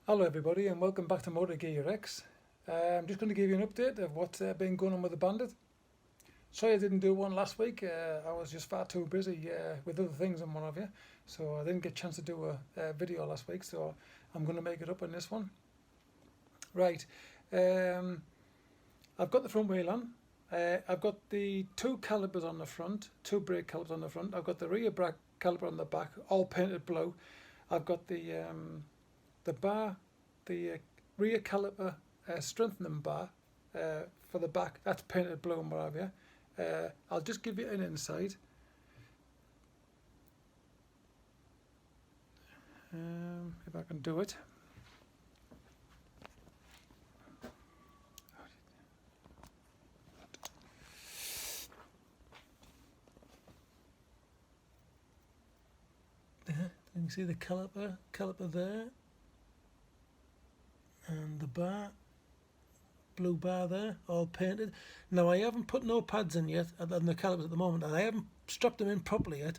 Hello everybody and welcome back to motagearx. I'm just going to give you an update of what's been going on with the Bandit. Sorry I didn't do one last week. I was just far too busy with other things and what have you, so I didn't get a chance to do a video last week, so I'm going to make it up in this one. Right, I've got the front wheel on. I've got the two calipers on the front, two brake calipers on the front. I've got the rear brake caliper on the back, all painted blue. I've got the bar, the rear caliper strengthening bar for the back, that's painted blue and what have you. I'll just give you an insight. If I can do it. You can see the caliper there, and the bar, blue bar there, all painted. Now I haven't put no pads in yet on the calipers at the moment, and I haven't strapped them in properly yet,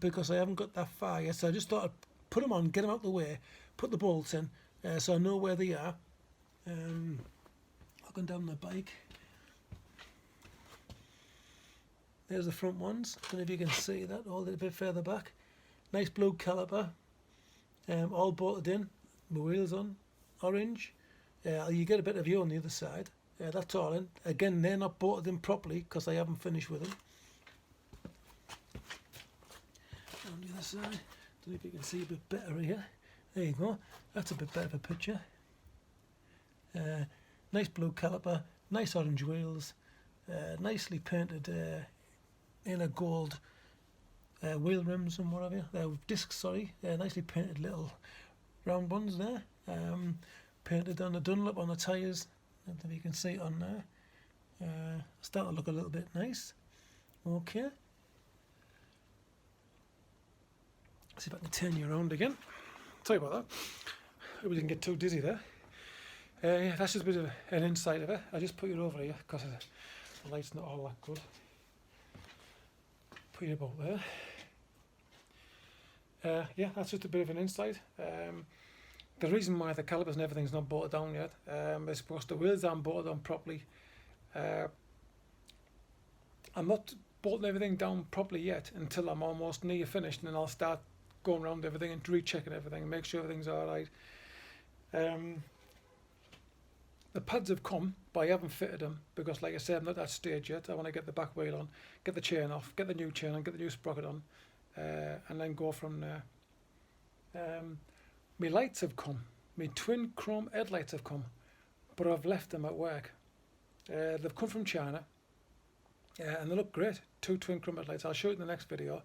because I haven't got that far yet. So I just thought I'd put them on, get them out of the way, put the bolts in, so I know where they are. Looking down the bike, there's the front ones. I don't know if you can see that, all a little bit further back. Nice blue caliper, all bolted in, my wheels on, orange. You get a bit of view on the other side. That's all in. Again, they're not bolted in properly because I haven't finished with them. On the other side, don't know if you can see a bit better here. There you go. That's a bit better of a picture. Nice blue caliper, nice orange wheels, nicely painted inner gold wheel rims and what have you. Discs, sorry. Nicely painted little round ones there. Painted on the Dunlop on the tyres. I don't know if you can see it on there. Starting to look a little bit nice. Okay. See if I can turn you around again. Sorry about that. Hope we didn't get too dizzy there. Yeah, that's just a bit of an insight of it. I just put it over here because the light's not all that good. Put it about there. Yeah, that's just a bit of an insight. The reason why the calipers and everything's not bolted down yet is because the wheels aren't bolted on properly. I'm not bolting everything down properly yet until I'm almost near finished, and then I'll start going around everything and rechecking everything and make sure everything's alright. The pads have come, but I haven't fitted them because, like I said, I'm not at that stage yet. I want to get the back wheel on, get the chain off, get the new chain on, get the new sprocket on, and then go from there. My lights have come. My twin chrome headlights have come, but I've left them at work. They've come from China, and they look great. Two twin chrome headlights. I'll show you in the next video.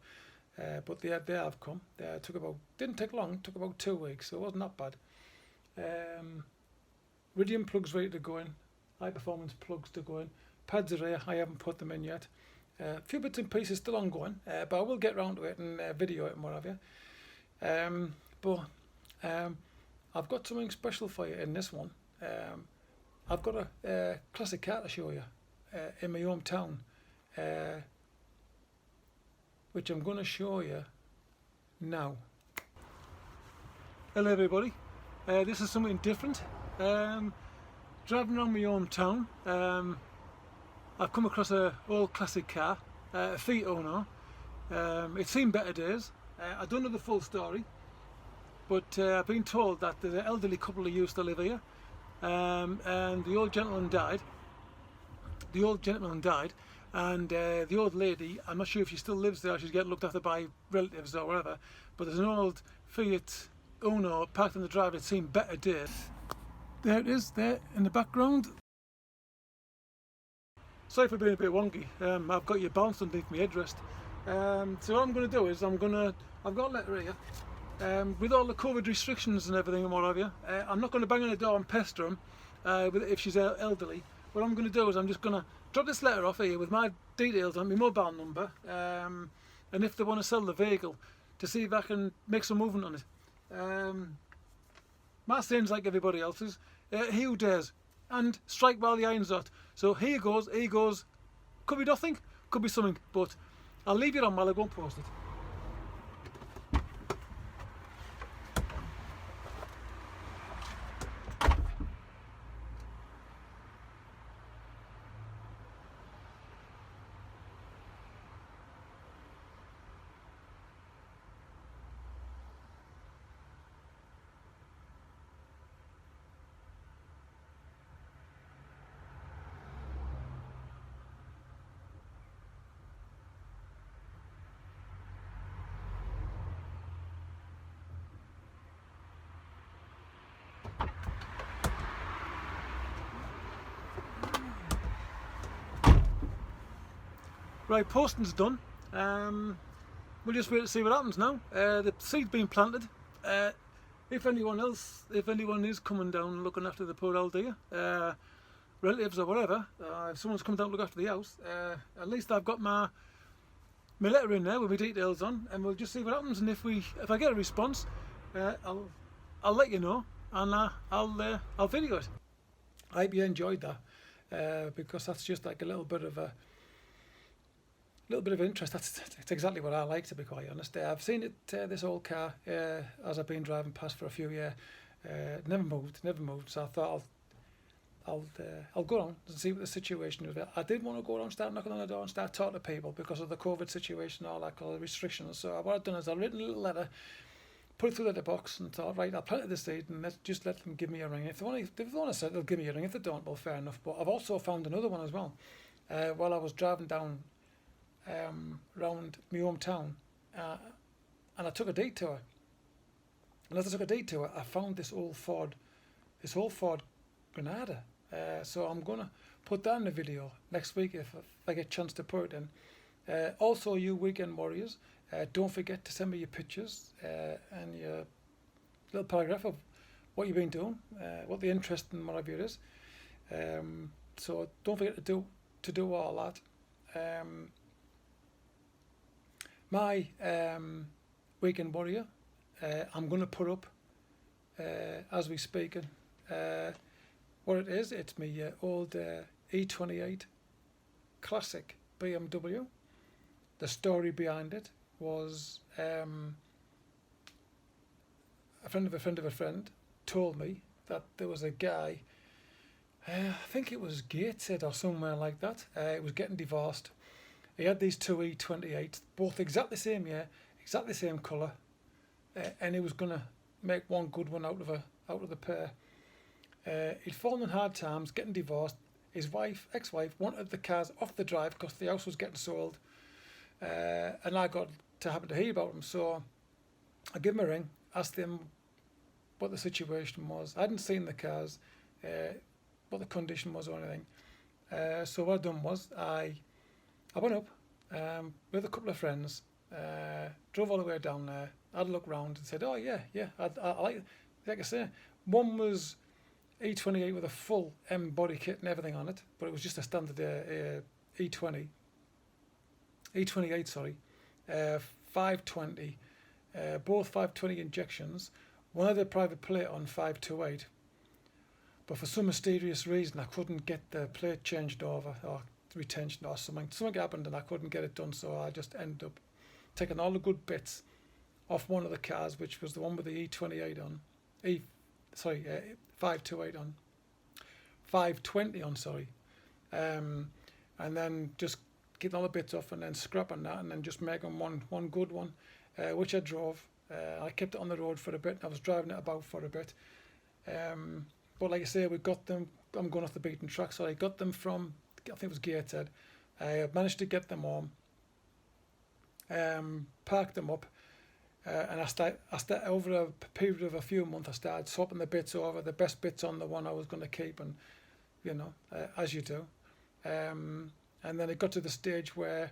But they have come. Didn't take long. Took about 2 weeks, so it wasn't that bad. Iridium plugs ready to go in. High performance plugs to go in. Pads are here. I haven't put them in yet. A few bits and pieces still ongoing, but I will get round to it and video it and what have you. I've got something special for you in this one. I've got a classic car to show you in my hometown, which I'm going to show you now. Hello everybody, this is something different. Driving around my hometown, I've come across an old classic car, a Fiat Uno. It's seen better days. I don't know the full story, but I've been told that there's an elderly couple who used to live here, and the old gentleman died. And the old lady, I'm not sure if she still lives there, she's getting looked after by relatives or whatever, but there's an old Fiat Uno parked in the driveway. It's seen better days. There it is, there in the background. Sorry for being a bit wonky. I've got you bounced underneath my headrest. So what I'm going to do is I've got a letter here. With all the COVID restrictions and everything and what have you, I'm not going to bang on the door and pester them if she's elderly. What I'm going to do is I'm just going to drop this letter off here with my details on, my mobile number, and if they want to sell the vehicle, to see if I can make some movement on it. My saying's like everybody else's, he who dares, and strike while the iron's hot. So here goes, could be nothing, could be something, but I'll leave it on while I go and post it. Right, posting's done. We'll just wait to see what happens now. The seed's been planted. If anyone is coming down looking after the poor old dear, relatives or whatever, if someone's come down to look after the house, at least I've got my letter in there with my details on, and we'll just see what happens. And if I get a response, I'll let you know, and I'll video it. I hope you enjoyed that, because that's just like a little bit of interest. That's exactly what I like, to be quite honest. I've seen it, this old car, as I've been driving past for a few years. Never moved. So I thought I'll go on and see what the situation is. I did want to go around, start knocking on the door and start talking to people because of the COVID situation, all that, all the restrictions. So what I've done is I've written a little letter, put it through the letterbox, and thought, right, I'll plant the seed and let them give me a ring. If they want to say, they'll give me a ring. If they don't, well, fair enough. But I've also found another one as well. While I was driving down round my hometown, and I took a detour. And as I took a detour, I found this old Ford Granada. So I'm gonna put that in the video next week if I get a chance to put it in. Also, you weekend warriors, don't forget to send me your pictures and your little paragraph of what you've been doing, what the interest and whatever it is. So don't forget to do all that. My weekend warrior, I'm going to put up as we speaking. What it is, it's my old E28 classic BMW. The story behind it was a friend of a friend of a friend told me that there was a guy, I think it was Gateshead or somewhere like that. He was getting divorced. He had these two E28s, both exactly the same year, exactly the same colour, and he was going to make one good one out of the pair. He'd fallen in hard times, getting divorced. His ex-wife, wanted the cars off the drive because the house was getting sold, and I got to happen to hear about him. So I gave him a ring, asked him what the situation was. I hadn't seen the cars, what the condition was or anything. So what I done was I went up with a couple of friends, drove all the way down there, had a look round and said, oh yeah, I like I say, one was E28 with a full M body kit and everything on it, but it was just a standard E28, 520, both 520 injections, one had a private plate on 528, but for some mysterious reason I couldn't get the plate changed over, or retention or something happened and I couldn't get it done, so I just ended up taking all the good bits off one of the cars, which was the one with the E28 on, 528 on, 520 on, sorry, and then just getting all the bits off and then scrapping that and then just making one good one, which I drove. I kept it on the road for a bit. I was driving it about for a bit, but like I say, we got them. I'm going off the beaten track, so I got them from, I think it was Gateshead. I managed to get them home, parked them up, and I start over a period of a few months. I started swapping the bits over, the best bits on the one I was going to keep, and as you do. And then it got to the stage where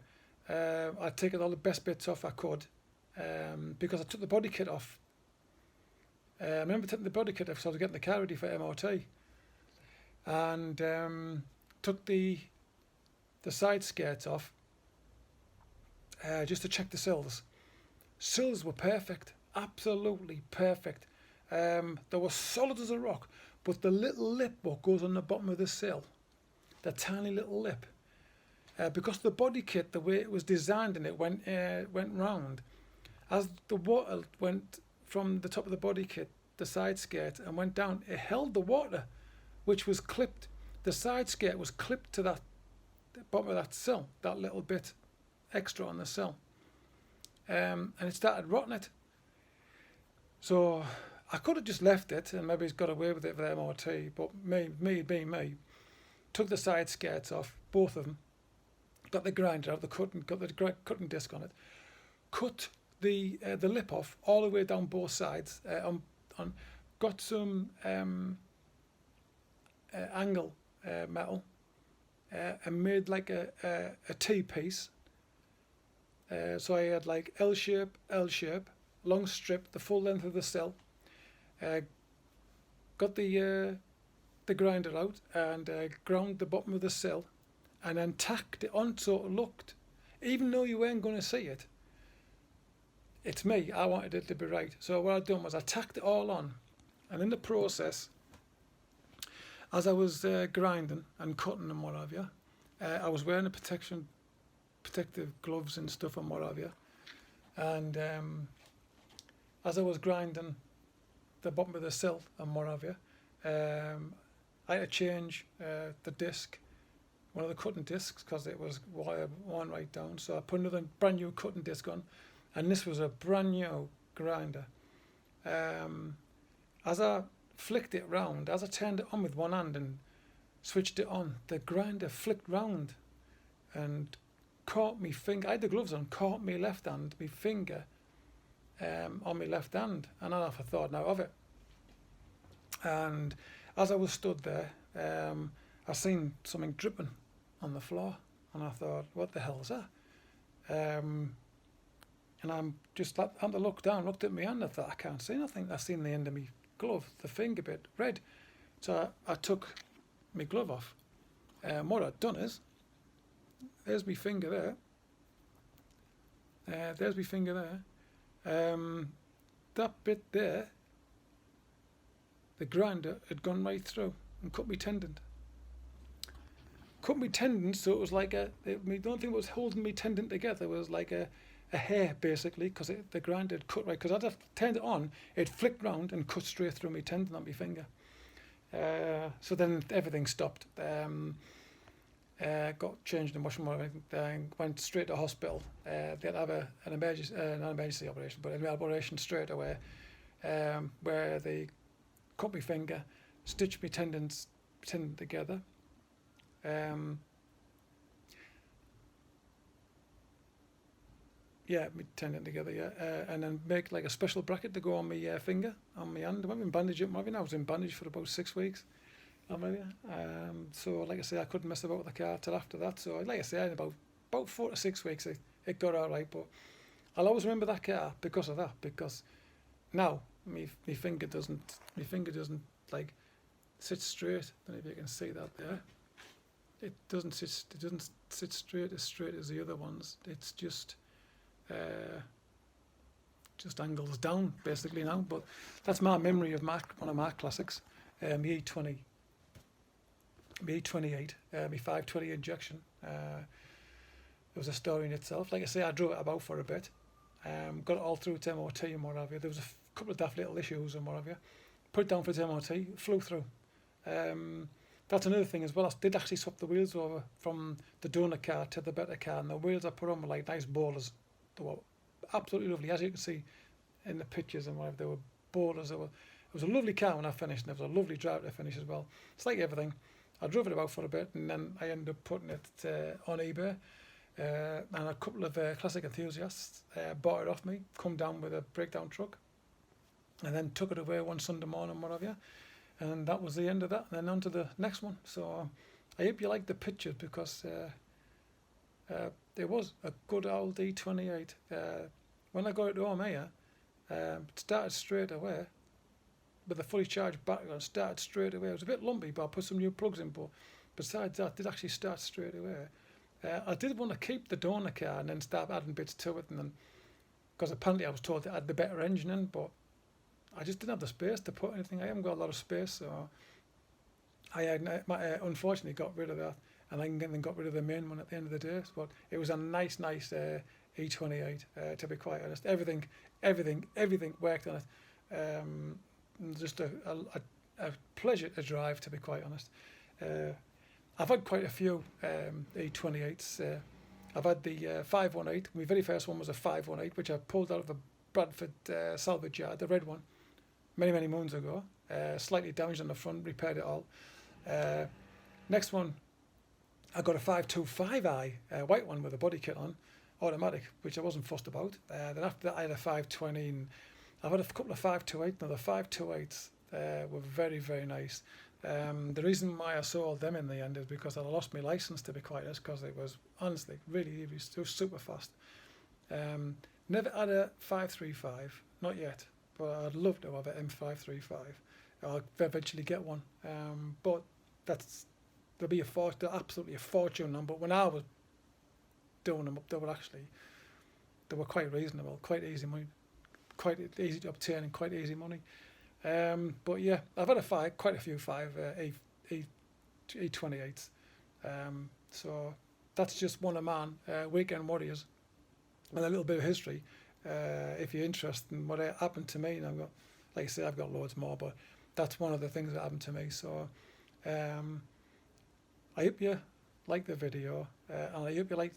I'd taken all the best bits off I could, because I took the body kit off. I remember taking the body kit off, so I was getting the car ready for MOT, and took the side skirts off just to check the sills. Sills were perfect, absolutely perfect. They were solid as a rock, but the little lip what goes on the bottom of the sill, the tiny little lip, because the body kit, the way it was designed and it went round, as the water went from the top of the body kit, the side skirt, and went down, it held the water, which was clipped. The side skirt was clipped to the bottom of that sill, that little bit extra on the sill, and it started rotting it. So I could have just left it and maybe he's got away with it for the MOT, but me, took the side skirts off, both of them, got the grinder out, got the cutting disc on it, cut the lip off all the way down both sides, got some angle metal, and made like a T-piece, So I had like L shape, long strip, the full length of the sill. Got the grinder out and ground the bottom of the sill, and then tacked it on so it looked, even though you weren't going to see it. It's me, I wanted it to be right. So what I'd done was I tacked it all on, and in the process, as I was grinding and cutting and what have you, I was wearing a protective gloves and stuff and what have you. And as I was grinding the bottom of the sill and what have you, I had to change the disc, one of the cutting discs, because it was worn right down. So I put another brand new cutting disc on, and this was a brand new grinder. As I flicked it round, as I turned it on with one hand and switched it on, the grinder flicked round and caught me finger. I had the gloves on, caught me left hand, my finger on my left hand, and I never thought now of it. And as I was stood there, I seen something dripping on the floor, and I thought, what the hell is that? And I'm just had to look down, looked at my hand, I thought, I can't see nothing. I seen the end of my glove, the finger bit, red. So I took my glove off. What I'd done is, there's my finger there. There's my finger there. That bit there, the grinder had gone right through and cut me tendon. Cut me tendon, so it was like the only thing that was holding me tendon together was like a hair, basically, because the grinder had cut right. Because I'd have turned it on, it flicked round and cut straight through my tendon on my finger. So then everything stopped. Got changed in washing water, went straight to hospital. They had to have an emergency, not an emergency operation, but an operation straight away, where they cut my finger, stitched my tendon together. Yeah, my tendon together, yeah, and then make like a special bracket to go on my finger, on my hand. I went in bandage up, I was in bandage for about 6 weeks. So like I say, I couldn't mess about with the car till after that. So like I say, in about 4 to 6 weeks, it got all right. But I'll always remember that car because of that. Because now my finger doesn't like sit straight. I don't know if you can see that there. It doesn't sit straight as the other ones. It's just angles down basically now. But that's my memory of one of my classics, my E28, my 520 injection. It was a story in itself. Like I say, I drove it about for a bit, got it all through to MOT and what have you. There was a couple of daft little issues and what have you. Put it down for its MOT, flew through. That's another thing as well. I did actually swap the wheels over from the donor car to the better car, and the wheels I put on were like nice bowlers. They were absolutely lovely, as you can see in the pictures and whatever. They were bowlers. It was a lovely car when I finished, and it was a lovely drive to finish as well. It's like everything. I drove it about for a bit, and then I ended up putting it on eBay. And a couple of classic enthusiasts bought it off me, come down with a breakdown truck, and then took it away one Sunday morning, what have you. And that was the end of that, and then on to the next one. So I hope you like the pictures, because it was a good old E28. When I got it home here, it started straight away with a fully charged battery on. Started straight away. It was a bit lumpy, but I put some new plugs in. But besides that, it did actually start straight away. I did want to keep the donor car and then start adding bits to it, and then because apparently I was told to add the better engine in, but I just didn't have the space to put anything. I haven't got a lot of space, so I unfortunately got rid of that, and then got rid of the main one at the end of the day. But it was a nice E28, to be quite honest. Everything worked on it. Just a pleasure to drive, to be quite honest. I've had quite a few E28s. I've had the 518. My very first one was a 518, which I pulled out of a Bradford salvage yard, the red one, many moons ago. Slightly damaged on the front, repaired it all. Next one, I got a 525i, white one with a body kit on, automatic, which I wasn't fussed about. Then after that, I had a 520, and I've had a couple of 528. Now the 528s were very nice. The reason why I sold them in the end is because I lost my license, to be quite honest, because it was honestly really it was super fast. Never had a 535, not yet, but I'd love to have an M535. I'll eventually get one, but there'll be absolutely a fortune on. But when I was doing them up, they were quite reasonable, quite easy money, quite easy to obtain and quite easy money. But yeah, I've had quite a few E28s. So that's just one of mine, Weekend Warriors, and a little bit of history. If you're interested in what happened to me, and like I say, I've got loads more, but that's one of the things that happened to me. So I hope you like the video, and I hope you like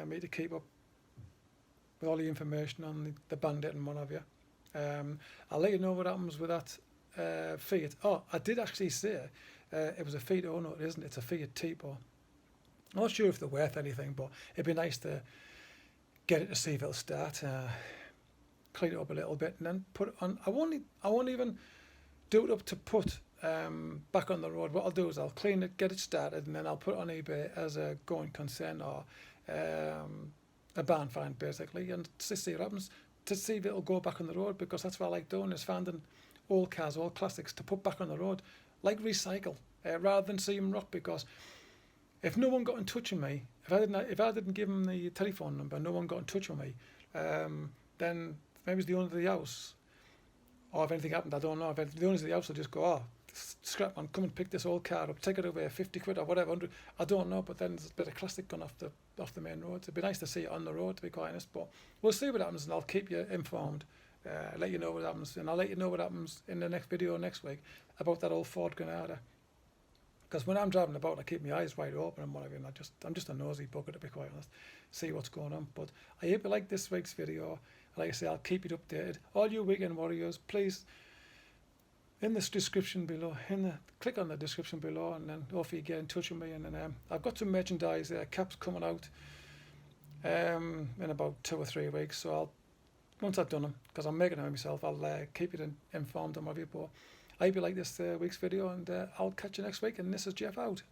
me to keep up with all the information on the Bandit and what have you. I'll let you know what happens with that Fiat. Oh, I did actually say it was a Fiat. Oh no, it isn't. It's a Fiat Tipo. I'm not sure if they're worth anything, but it'd be nice to get it to see if it'll start. Clean it up a little bit and then put it on. I won't even do it up to put back on the road. What I'll do is I'll clean it, get it started, and then I'll put it on eBay as a going concern or a barn find basically, and to see what happens, to see if it'll go back on the road, because that's what I like doing, is finding old cars, old classics to put back on the road, like recycle, rather than see them rot. Because if no one got in touch with me, if I didn't give them the telephone number, no one got in touch with me, then maybe it's the owner of the house, or if anything happened, I don't know. If the owners of the house will just go, oh, scrap man, come and pick this old car up, take it away, 50 quid or whatever, 100. I don't know, but then there's a bit of plastic gone off the main road. It'd be nice to see it on the road, to be quite honest, but we'll see what happens, and I'll keep you informed, let you know what happens, and I'll let you know what happens in the next video next week about that old Ford Granada. Because when I'm driving about, I keep my eyes wide open and whatever, and I'm just a nosy bugger, to be quite honest, see what's going on. But I hope you like this week's video. Like I say, I'll keep it updated. All you Weekend Warriors, please, in this description below, click on the description below, and then hopefully you get in touch with me. And then I've got some merchandise, caps coming out in about 2 or 3 weeks. So once I've done them, because I'm making them myself, I'll keep you informed on what you. But I hope you like this week's video, and I'll catch you next week. And this is Jeff out.